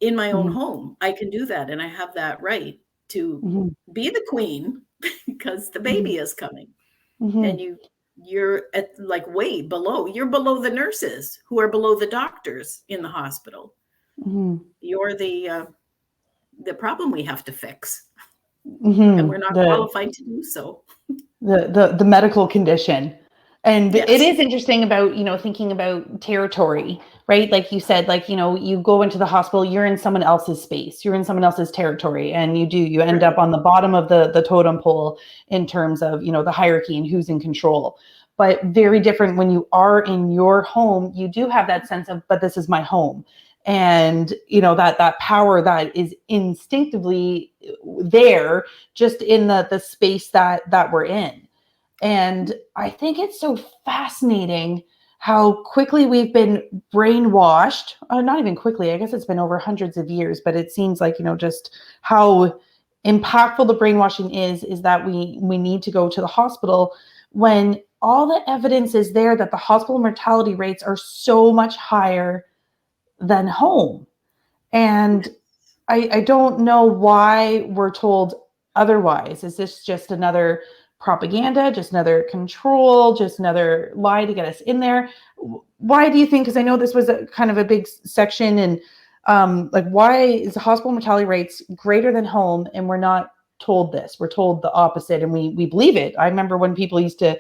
In my own home, I can do that, and I have that right to be the queen because the baby is coming, and you're at like way below. You're below the nurses who are below the doctors in the hospital. You're the problem we have to fix, and we're not qualified to do so. The medical condition. And it is interesting about, thinking about territory, right? Like you said, like, you go into the hospital, you're in someone else's space, you're in someone else's territory, and you end up on the bottom of the totem pole in terms of, the hierarchy and who's in control. But very different when you are in your home, you do have that sense of, but this is my home. And, that power that is instinctively there just in the space that we're in. And I think it's so fascinating how quickly we've been brainwashed. Not even quickly, I guess it's been over hundreds of years, but it seems like, just how impactful the brainwashing is that we need to go to the hospital when all the evidence is there that the hospital mortality rates are so much higher than home. And I don't know why we're told otherwise. Is this just another propaganda, just another control, just another lie to get us in there? Why do you think, because I know this was a kind of a big section, and like, why is the hospital mortality rates greater than home and we're not told this? We're told the opposite, and we believe it. I remember when people used to,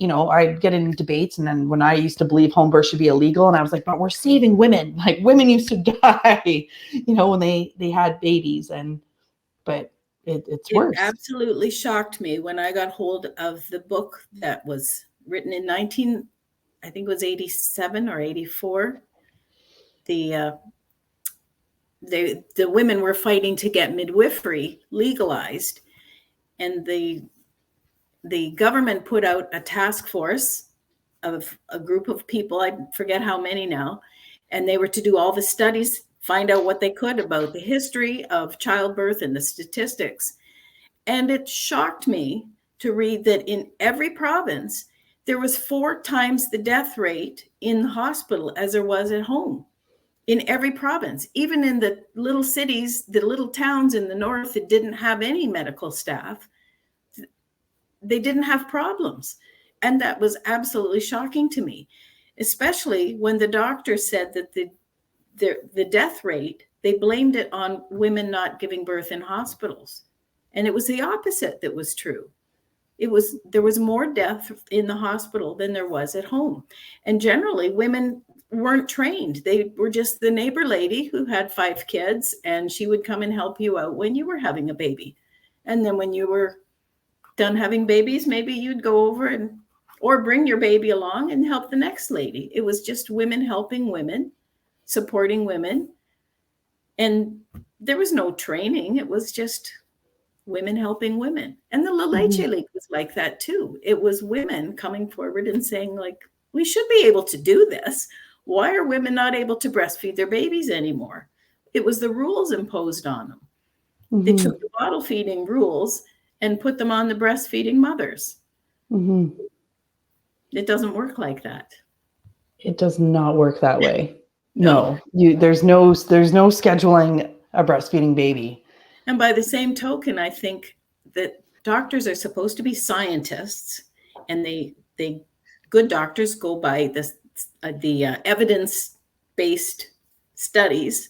I'd get in debates, and then when I used to believe home birth should be illegal, and I was like, but we're saving women. Like, women used to die, when they had babies, but it's It worse. absolutely shocked me when I got hold of the book that was written in I think it was 87 or 84. The women were fighting to get midwifery legalized, and the government put out a task force of a group of people, I forget how many now, and they were to do all the studies, find out what they could about the history of childbirth and the statistics. And it shocked me to read that in every province, there was 4 times the death rate in the hospital as there was at home. In every province, even in the little cities, the little towns in the north that didn't have any medical staff, they didn't have problems. And that was absolutely shocking to me, especially when the doctor said that the death rate, they blamed it on women not giving birth in hospitals. And it was the opposite that was true. There was more death in the hospital than there was at home. And generally, women weren't trained. They were just the neighbor lady who had 5 kids, and she would come and help you out when you were having a baby. And then when you were done having babies, maybe you'd go over or bring your baby along and help the next lady. It was just women helping women, supporting women. And there was no training. It was just women helping women. And the La Leche League was like that too. It was women coming forward and saying, like, we should be able to do this. Why are women not able to breastfeed their babies anymore? It was the rules imposed on them. They took the bottle feeding rules and put them on the breastfeeding mothers. It doesn't work like that. It does not work that way. No. There's no scheduling a breastfeeding baby. And by the same token, I think that doctors are supposed to be scientists, and they good doctors go by the evidence-based studies.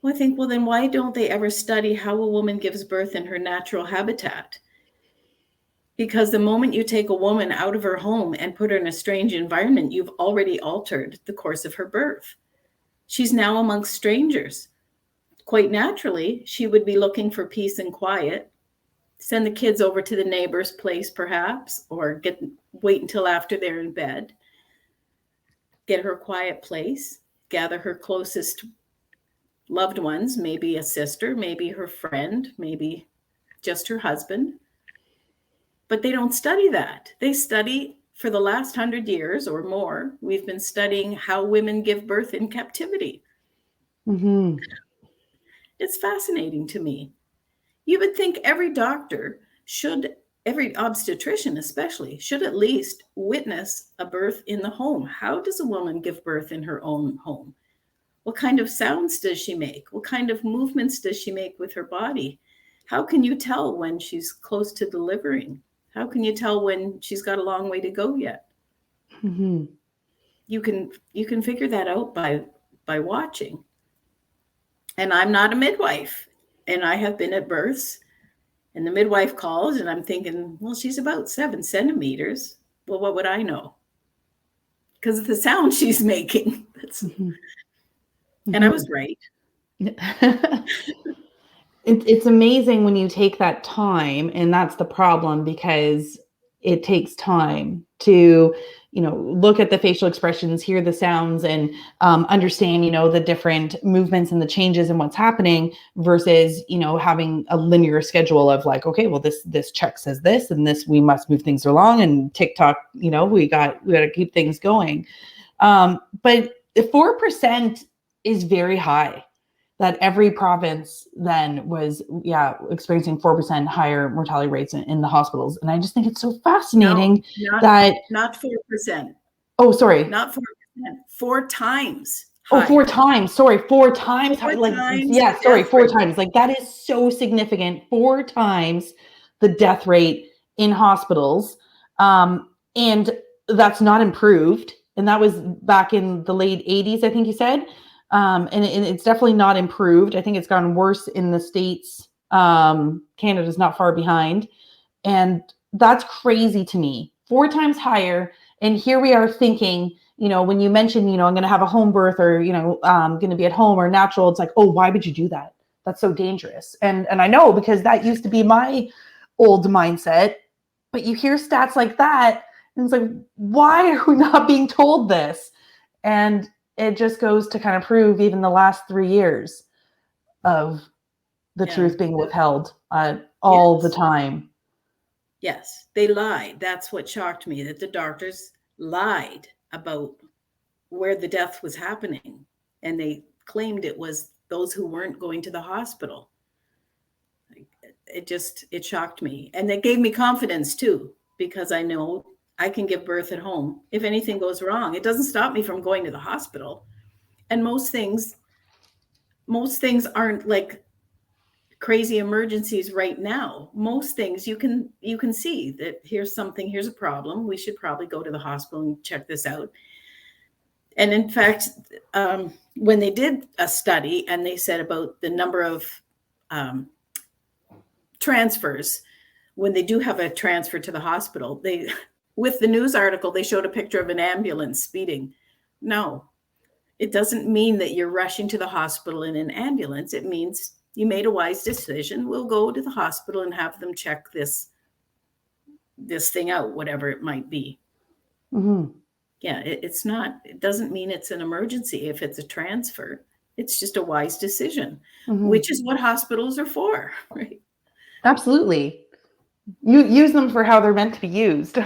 Well, I think, well, then why don't they ever study how a woman gives birth in her natural habitat? Because the moment you take a woman out of her home and put her in a strange environment, you've already altered the course of her birth. She's now amongst strangers. Quite naturally, she would be looking for peace and quiet, send the kids over to the neighbor's place perhaps, or wait until after they're in bed, get her a quiet place, gather her closest loved ones, maybe a sister, maybe her friend, maybe just her husband. But they don't study that. They study, for the last 100 years or more, we've been studying how women give birth in captivity. It's fascinating to me. You would think every doctor should, every obstetrician especially, should at least witness a birth in the home. How does a woman give birth in her own home? What kind of sounds does she make? What kind of movements does she make with her body? How can you tell when she's close to delivering? How can you tell when she's got a long way to go yet? You can figure that out by watching. And I'm not a midwife, and I have been at births, and the midwife calls, and I'm thinking, well, she's about 7 centimeters. Well, what would I know? Because of the sound she's making. And I was right. It's amazing when you take that time, and that's the problem, because it takes time to, look at the facial expressions, hear the sounds, and understand, the different movements and the changes and what's happening versus, having a linear schedule of like, okay, well, this check says this, and this, we must move things along, and TikTok, we got to keep things going. But the 4% is very high. that every province then was, experiencing 4% higher mortality rates in the hospitals. And I just think it's so fascinating that. Not 4%. Oh, sorry. Not 4%. 4 times. Oh, 4 times. Sorry, 4 times. 4 like, times yeah, sorry, 4 times. Like, that is so significant. 4 times the death rate in hospitals. And that's not improved. And that was back in the late 80s, I think you said. And it's definitely not improved. I think it's gotten worse in the States. Canada's not far behind. And that's crazy to me. 4 times higher. And here we are thinking, when you mention, I'm going to have a home birth or, going to be at home or natural, it's like, oh, why would you do that? That's so dangerous. And I know, because that used to be my old mindset, but you hear stats like that and it's like, why are we not being told this? And it just goes to kind of prove even the last 3 years of the truth being withheld all the time. Yes, they lied. That's what shocked me, that the doctors lied about where the death was happening. And they claimed it was those who weren't going to the hospital. It shocked me. And it gave me confidence too, because I know I can give birth at home. If anything goes wrong, it doesn't stop me from going to the hospital. And most things aren't like crazy emergencies right now. Most things you can see that here's a problem. We should probably go to the hospital and check this out. And in fact, when they did a study and they said about the number of transfers, when they do have a transfer to the hospital, with the news article, they showed a picture of an ambulance speeding. No, it doesn't mean that you're rushing to the hospital in an ambulance. It means you made a wise decision. We'll go to the hospital and have them check this thing out, whatever it might be. Mm-hmm. Yeah, it doesn't mean it's an emergency if it's a transfer. It's just a wise decision, which is what hospitals are for, right? Absolutely. You use them for how they're meant to be used.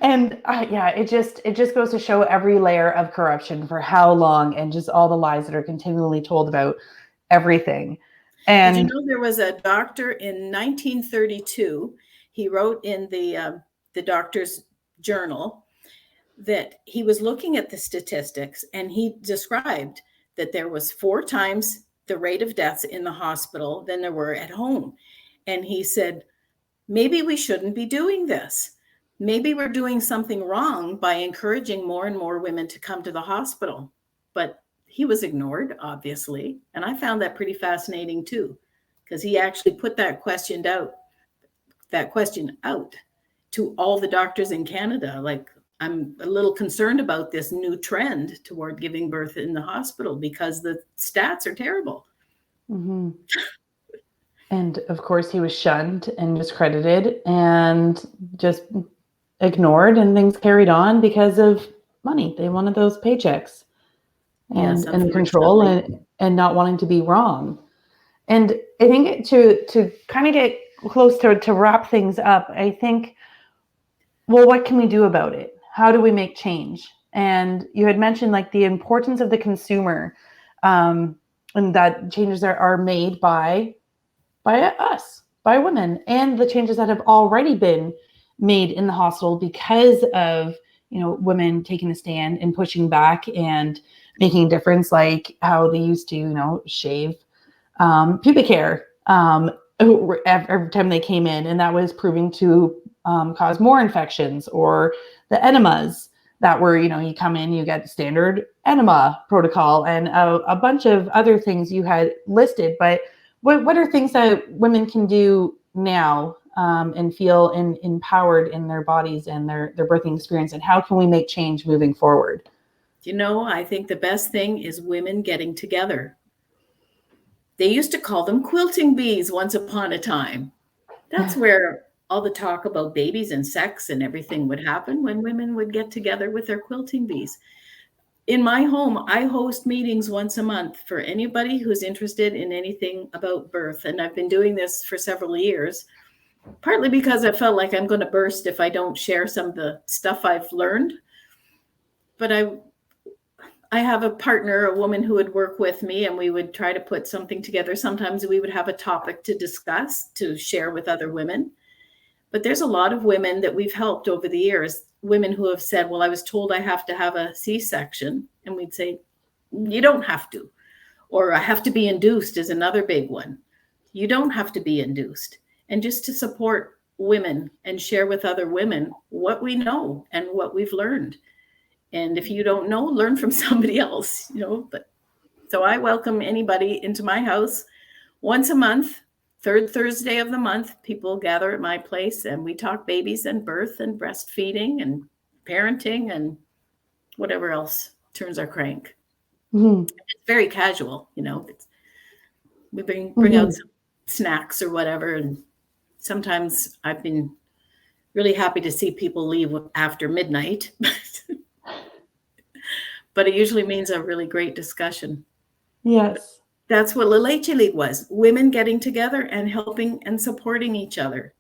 And it just goes to show every layer of corruption for how long, and just all the lies that are continually told about everything. And did you know there was a doctor in 1932? He wrote in the doctor's journal that he was looking at the statistics, and he described that there was 4 times the rate of deaths in the hospital than there were at home. And he said, maybe we shouldn't be doing this. Maybe we're doing something wrong by encouraging more and more women to come to the hospital. But he was ignored, obviously. And I found that pretty fascinating too, because he actually put that question out to all the doctors in Canada. Like, I'm a little concerned about this new trend toward giving birth in the hospital because the stats are terrible. Mm-hmm. And of course, he was shunned and discredited and just ignored, and things carried on because of money. They wanted those paychecks and control and not wanting to be wrong. And I think to kind of get close to wrap things up, I think, well, what can we do about it? How do we make change? And you had mentioned like the importance of the consumer, and that changes are made by us, by women, and the changes that have already been made in the hospital because of, women taking a stand and pushing back and making a difference, like how they used to, shave pubic hair every time they came in, and that was proving to cause more infections, or the enemas that were, you come in, you get the standard enema protocol, and a bunch of other things you had listed. But what are things that women can do now and feel empowered in their bodies and their birthing experience, and how can we make change moving forward? I think the best thing is women getting together. They used to call them quilting bees once upon a time. That's where all the talk about babies and sex and everything would happen, when women would get together with their quilting bees. In my home, I host meetings once a month for anybody who's interested in anything about birth. And I've been doing this for several years, partly because I felt like I'm going to burst if I don't share some of the stuff I've learned. But I have a partner, a woman who would work with me, and we would try to put something together. Sometimes we would have a topic to discuss, to share with other women. But there's a lot of women that we've helped over the years, women who have said, well, I was told I have to have a C-section. And we'd say, you don't have to. Or I have to be induced is another big one. You don't have to be induced. And just to support women and share with other women what we know and what we've learned. And if you don't know, learn from somebody else, But so I welcome anybody into my house once a month, third Thursday of the month. People gather at my place and we talk babies and birth and breastfeeding and parenting and whatever else turns our crank. It's very casual, we bring out some snacks or whatever. And sometimes I've been really happy to see people leave after midnight. But it usually means a really great discussion. Yes. That's what La Leche League was. Women getting together and helping and supporting each other.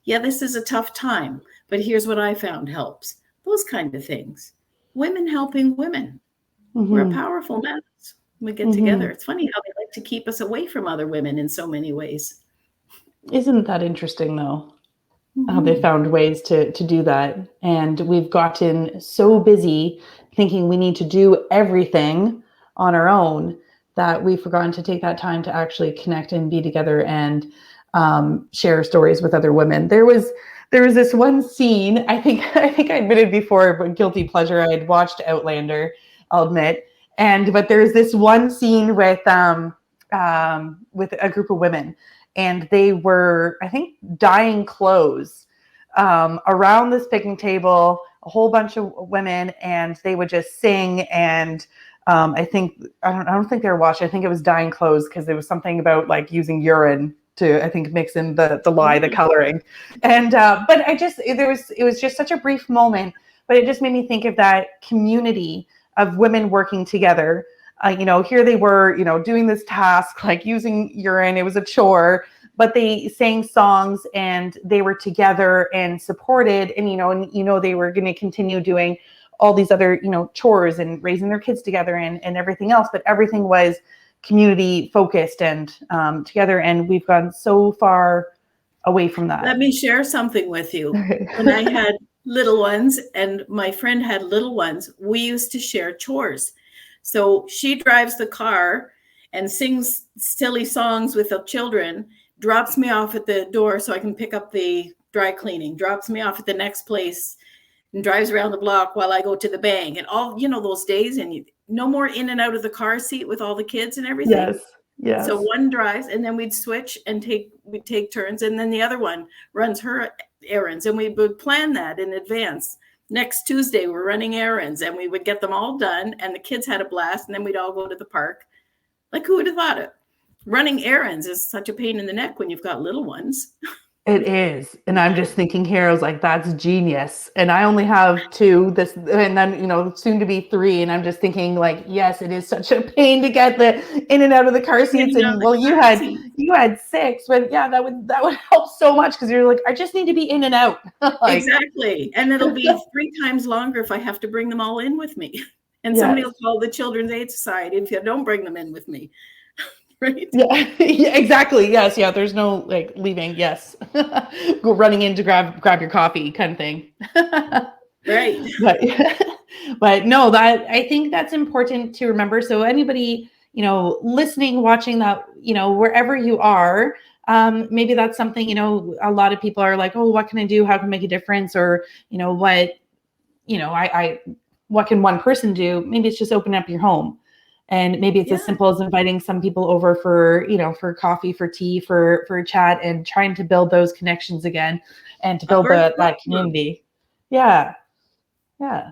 Yeah, this is a tough time, but here's what I found helps. Those kind of things. Women helping women. We're a powerful mass. We get together. It's funny how they like to keep us away from other women in so many ways. Isn't that interesting, though? How they found ways to do that. And we've gotten so busy thinking we need to do everything on our own that we've forgotten to take that time to actually connect and be together and share stories with other women. There was this one scene, I think I admitted before, but guilty pleasure, I had watched Outlander, I'll admit. But there's this one scene with a group of women, and they were, I think, dyeing clothes around this picnic table, a whole bunch of women, and they would just sing. And I don't think they were washing. I think it was dyeing clothes because there was something about like using urine to, I think, mix in the coloring. And but it was just such a brief moment, but it just made me think of that community of women working together. Here they were, doing this task, like using urine. It was a chore, but they sang songs and they were together and supported. And, they were going to continue doing all these other, chores and raising their kids together and everything else. But everything was community focused and together. And we've gone so far away from that. Let me share something with you. When I had little ones and my friend had little ones, we used to share chores. So she drives the car and sings silly songs with the children, drops me off at the door so I can pick up the dry cleaning, drops me off at the next place and drives around the block while I go to the bank. And all, those days, and no more in and out of the car seat with all the kids and everything. Yes. So one drives and then we'd switch and we'd take turns. And then the other one runs her errands, and we would plan that in advance. Next Tuesday, we're running errands, and we would get them all done, and the kids had a blast, and then we'd all go to the park. Like, who would have thought it? Running errands is such a pain in the neck when you've got little ones. It is. And I'm just thinking here, I was like, that's genius. And I only have 2, and then, soon to be 3. And I'm just thinking like, yes, it is such a pain to get the in and out of the car seats. And well, you had 6, but yeah, that would help so much. Cause you're like, I just need to be in and out. Exactly. And it'll be 3 times longer if I have to bring them all in with me. And somebody will call the Children's Aid Society if you don't bring them in with me. Right? Yeah, exactly. Yes. Yeah. There's no like leaving. Yes. Go running in to grab your coffee kind of thing. Right. But no, I think that's important to remember. So anybody, listening, watching that, wherever you are, maybe that's something, a lot of people are like, oh, what can I do? How can I make a difference? Or, what can one person do? Maybe it's just open up your home. And maybe it's as simple as inviting some people over for coffee, for tea, for a chat, and trying to build those connections again and to build that community. Yeah. Yeah.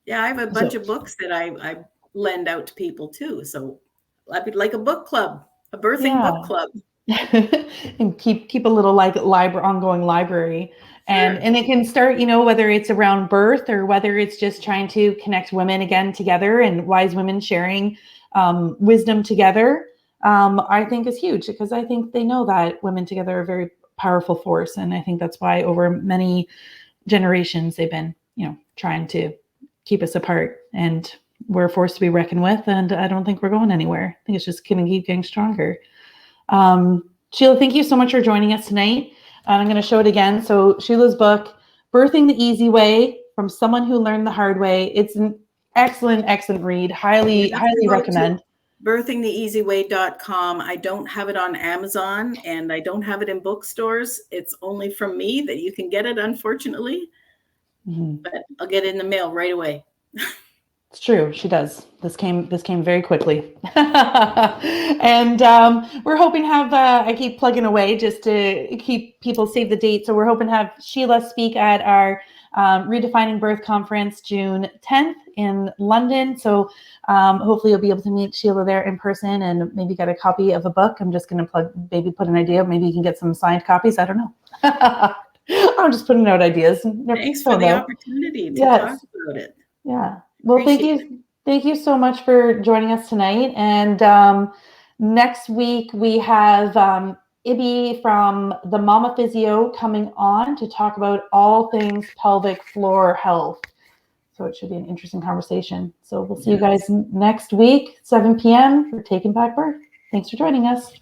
Yeah. I have a bunch of books that I lend out to people too. So I'd be like a book club, a birthing book club. And keep a little like ongoing library. And it can start, whether it's around birth or whether it's just trying to connect women again together and wise women sharing wisdom together, I think is huge, because I think they know that women together are a very powerful force. And I think that's why over many generations, they've been, trying to keep us apart. And we're a force to be reckoned with, and I don't think we're going anywhere. I think it's just going to keep getting stronger. Sheila, thank you so much for joining us tonight. I'm going to show it again. So Sheila's book, Birthing the Easy Way, From Someone Who Learned the Hard Way. It's an excellent, excellent read. Highly recommend. birthingtheeasyway.com. I don't have it on Amazon, and I don't have it in bookstores. It's only from me that you can get it, unfortunately. But I'll get it in the mail right away. It's true. She does. This came very quickly. And we're hoping to have, I keep plugging away just to keep people save the date. So we're hoping to have Sheila speak at our Redefining Birth Conference, June 10th in London. So hopefully you'll be able to meet Sheila there in person and maybe get a copy of a book. I'm just going to maybe put an idea. Maybe you can get some signed copies. I don't know. I'm just putting out ideas. Thanks for the opportunity to talk about it. Yeah. Well, thank you so much for joining us tonight. And next week we have Ibby from the Mama Physio coming on to talk about all things pelvic floor health. So it should be an interesting conversation. So we'll see you guys next week, 7 p.m. for Taking Back Birth. Thanks for joining us.